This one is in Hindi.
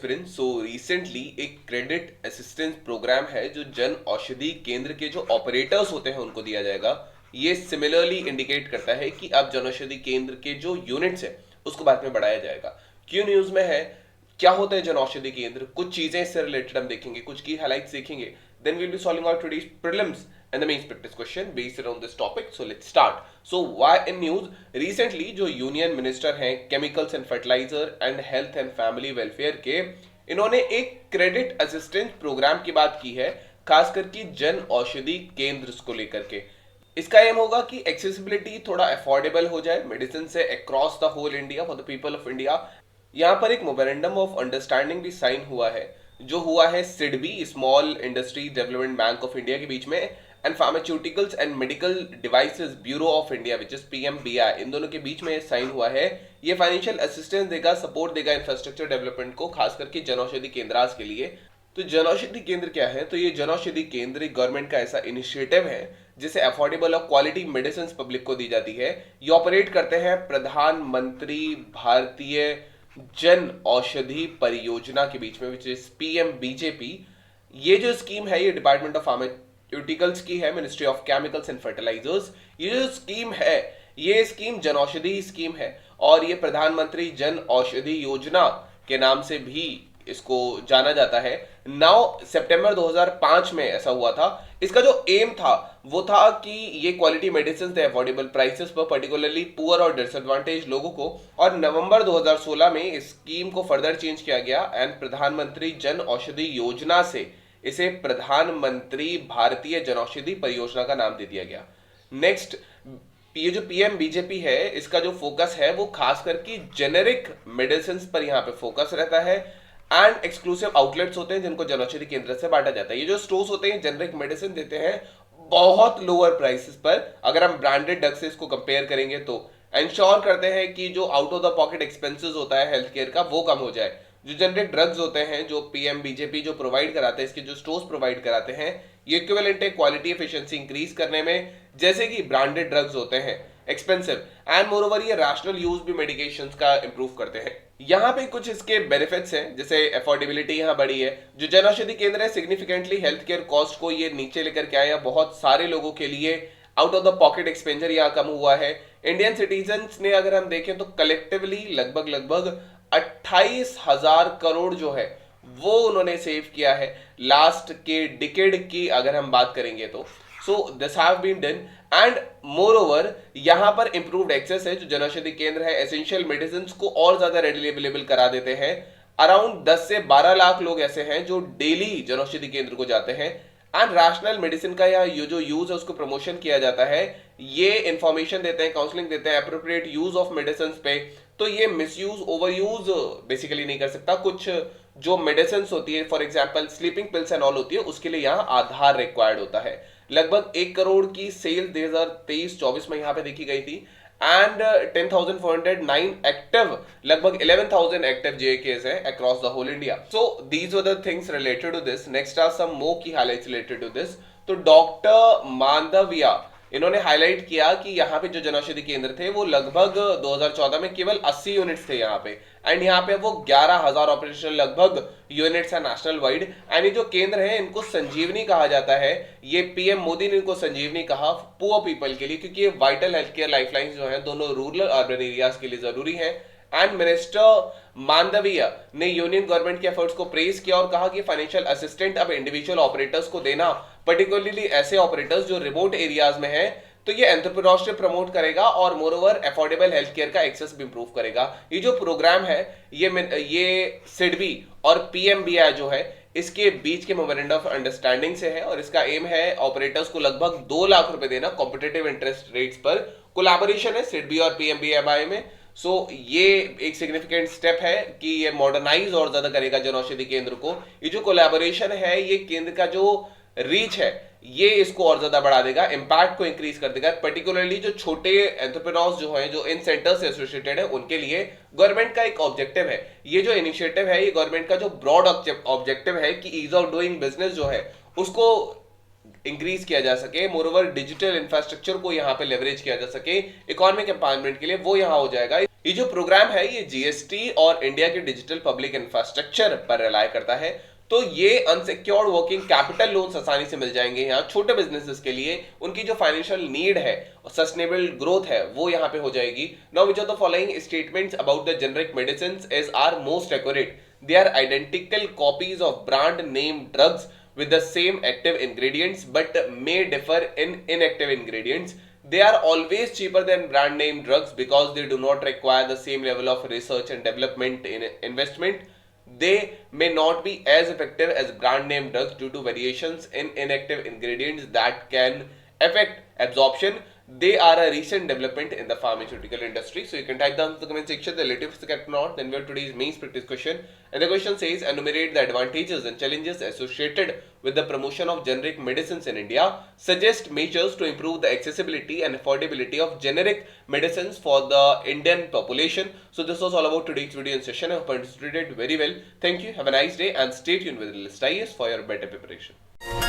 एस्पिरेंट्स, सो रिसेंटली एक क्रेडिट असिस्टेंस प्रोग्राम है जो जन औषधि केंद्र के जो ऑपरेटर्स होते हैं उनको दिया जाएगा। ये सिमिलरली इंडिकेट करता है कि अब जन औषधि केंद्र के जो यूनिट्स है उसको बाद में बढ़ाया जाएगा। क्यों न्यूज में है, क्या होता है जन औषधि केंद्र, कुछ चीजें इससे रिलेटेड हम देखेंगे, कुछ की हाइलाइट्स देखेंगे। Then will be solving out today's prelims and the main practice question based around this topic. So let's start. So why in news recently जो यूनियन मिनिस्टर हैं chemicals and fertiliser and health and family welfare के, इन्होंने एक क्रेडिट असिस्टेंस प्रोग्राम की बात की है, खासकर की जन औषधि केंद्र को लेकर के। इसका एम होगा कि एक्सेसिबिलिटी थोड़ा अफोर्डेबल हो जाए मेडिसिन से across the whole India for the people of India. यहाँ पर एक मेमोरेंडम ऑफ अंडरस्टैंडिंग भी साइन हुआ है, जो हुआ है SIDBI small industry development bank of India के बीच में and pharmaceuticals and medical devices bureau of India which is PMBI, इन दोनों के बीच में साइन हुआ है। ये फाइनेंशियल असिस्टेंस देगा, सपोर्ट देगा इंफ्रास्ट्रक्चर डेवलपमेंट को, खास करके जनौषधि केंद्रास के लिए। तो जनौषधि केंद्र क्या है? तो ये जनौषधि केंद्र गवर्नमेंट का ऐसा इनिशिएटिव है जिसे अफोर्डेबल और क्वालिटी मेडिसिन पब्लिक को दी जाती है। ये ऑपरेट करते हैं प्रधानमंत्री भारतीय जन औषधि परियोजना के बीच में, विच इज पीएमबीजेपी। ये जो स्कीम है ये डिपार्टमेंट ऑफ फार्मास्यूटिकल्स की है, ministry of chemicals and fertilisers. ये जो स्कीम है ये स्कीम जनौषधि स्कीम है और ये प्रधानमंत्री जन औषधि योजना के नाम से भी इसको जाना जाता है। 9 सितंबर 2005 में ऐसा हुआ था। इसका जो एम था वो था कि ये क्वालिटी मेडिसिन थे अफोर्डेबल प्राइसेस पर, पर्टिकुलरली पुअर और डिसएडवांटेज लोगों को। और नवंबर 2016 में इस स्कीम को फर्दर चेंज किया गया एंड प्रधानमंत्री जन औषधि योजना से इसे प्रधानमंत्री भारतीय जनौषधि परियोजना का नाम दे दिया गया। नेक्स्ट, ये जो पीएम बीजेपी है इसका जो फोकस है वो खास करके जेनेरिक मेडिसिन पर यहाँ पे फोकस रहता है एंड एक्सक्लूसिव आउटलेट्स होते हैं जिनको जनौषधि केंद्र से बांटा जाता है। ये जो स्टोर्स होते हैं जेनेरिक मेडिसिन देते हैं बहुत लोअर प्राइसेस पर, अगर हम ब्रांडेड ड्रग से इसको कंपेयर करेंगे तो इंश्योर करते हैं कि जो out of the pocket expenses होता है हेल्थ केयर का वो कम हो जाए। जो जेनेरिक ड्रग्स होते हैं जो पीएम बीजेपी जो प्रोवाइड कराते हैं, इसके जो स्टोर्स प्रोवाइड कराते हैं, ये इक्विवेलेंट है क्वालिटी एफिशिएंसी इंक्रीज करने में, जैसे कि ब्रांडेड ड्रग्स होते हैं एक्सपेंसिव एंड मोरओवर ये रैशनल यूज भी मेडिकेशंस का इंप्रूव करते हैं। यहाँ पे कुछ इसके बेनिफिट्स हैं, जैसे अफोर्डेबिलिटी यहाँ बढ़ी है। जो जन औषधि केंद्र है सिग्निफिकेंटली हेल्थ केयर कॉस्ट को ये नीचे लेकर के आया, बहुत सारे लोगों के लिए out of the pocket expenditure यहाँ कम हुआ है। इंडियन सिटीजन्स ने अगर हम देखें तो कलेक्टिवली लगभग 28,000 करोड़ जो है वो उन्होंने सेव किया है लास्ट के डिकेड की अगर हम बात करेंगे तो। So this have been done and more over यहाँ पर इंप्रूव्ड एक्सेस है। जो जनौषधि केंद्र है एसेंशियल मेडिसिन को और ज्यादा रेडिली अवेलेबल करा देते हैं। अराउंड 10 से 12 लाख लोग ऐसे हैं जो डेली जनौषधि केंद्र को जाते हैं एंड रैशनल मेडिसिन का यहाँ जो यूज है उसको प्रमोशन किया जाता है। ये इंफॉर्मेशन देते हैं, काउंसलिंग देते हैं अप्रोप्रिएट यूज ऑफ मेडिसिन पे। तो ये मिसयूज ओवरयूज बेसिकली नहीं कर सकता। कुछ जो मेडिसिन होती है for example sleeping pills and all होती है उसके लिए यहाँ आधार रिक्वायर्ड होता है। लगभग 1 करोड़ की सेल 2023-24 में यहाँ पे देखी गई थी एंड 10,409 एक्टिव, लगभग 11,000 एक्टिव जेकेस है across the whole India. So these were the things related to this. Next are some more की हाइलाइट्स रिलेटेड टू दिस। तो डॉक्टर मांडविया इन्होंने हाईलाइट किया कि यहाँ पे जो जनौषधि केंद्र थे वो लगभग 2014 में केवल 80 यूनिट्स थे यहाँ पे एंड यहाँ पे वो 11,000 ऑपरेशनल लगभग यूनिट्स है नेशनल वाइड। एंड ये जो केंद्र है इनको संजीवनी कहा जाता है। ये पीएम मोदी ने इनको संजीवनी कहा पुअर पीपल के लिए, क्योंकि ये वाइटल हेल्थ केयर लाइफलाइन जो है दोनों रूरल अर्बन एरियाज के लिए जरूरी है। एंड मिनिस्टर मांडविया ने यूनियन गवर्नमेंट के एफर्ट्स को प्रेज किया और कहा कि फाइनेंशियल असिस्टेंट अब इंडिविजुअल ऑपरेटर्स को देना, पर्टिकुलरली ऐसे ऑपरेटर्स जो रिमोट एरियाज में हैं, तो ये एंटरप्रेन्योरशिप प्रमोट करेगा और मोरओवर अफोर्डेबल हेल्थ केयर का एक्सेस भी इंप्रूव करेगा। ये जो प्रोग्राम है ये सिडबी और पीएमबीआई जो है इसके बीच के मेमोरेंडम ऑफ अंडरस्टैंडिंग से है और इसका एम है ऑपरेटर्स को लगभग 2 लाख रुपए देना कॉम्पिटिटिव इंटरेस्ट रेट्स पर। कोलैबोरेशन है सिडबी और पीएमबीआई में। सो ये एक सिग्निफिकेंट स्टेप है कि ये मॉडर्नाइज और ज्यादा करेगा जनौषधि केंद्र को। ये जो कोलैबोरेशन है ये केंद्र का जो रीच है ये इसको और ज्यादा बढ़ा देगा, इंपैक्ट को इंक्रीज कर देगा। पर्टिकुलरली जो छोटे एंटरप्रेन्योर्स जो हैं जो इन सेंटर से एसोसिएटेड है उनके लिए गवर्नमेंट का एक ऑब्जेक्टिव है। ये जो इनिशिएटिव है ये गवर्नमेंट का जो ब्रॉड ऑब्जेक्टिव है कि ईज ऑफ डूइंग बिजनेस जो है उसको इंक्रीज किया जा सके, मोरओवर डिजिटल इंफ्रास्ट्रक्चर को यहाँ पे लेवरेज किया जा सके इकोनॉमिक एम्पावरमेंट के लिए, वो यहाँ हो जाएगा। ये जो प्रोग्राम है ये जीएसटी और इंडिया के डिजिटल पब्लिक इंफ्रास्ट्रक्चर पर रिलाय करता है। तो ये अनसिक्योर्ड वर्किंग कैपिटल लोन्स आसानी से मिल जाएंगे यहाँ छोटे बिजनेसेस के लिए, उनकी जो फाइनेंशियल नीड है और सस्टेनेबल ग्रोथ है वो यहाँ पे हो जाएगी। Now which of the following statements about the generic medicines is are most accurate? They are identical copies of brand name drugs with the same active ingredients but may differ in inactive ingredients. They are always cheaper than brand name drugs because they do not require the same level of research and development in investment. They may not be as effective as brand name drugs due to variations in inactive ingredients that can affect absorption. They are a recent development in the pharmaceutical industry. So you can type down in the comment section the latest correct or not. Then we have today's main practice question, and the question says enumerate the advantages and challenges associated with the promotion of generic medicines in India. Suggest measures to improve the accessibility and affordability of generic medicines for the Indian population. So this was all about today's video and session. I hope you understood it very well. Thank you. Have a nice day and stay tuned with List IAS for your better preparation.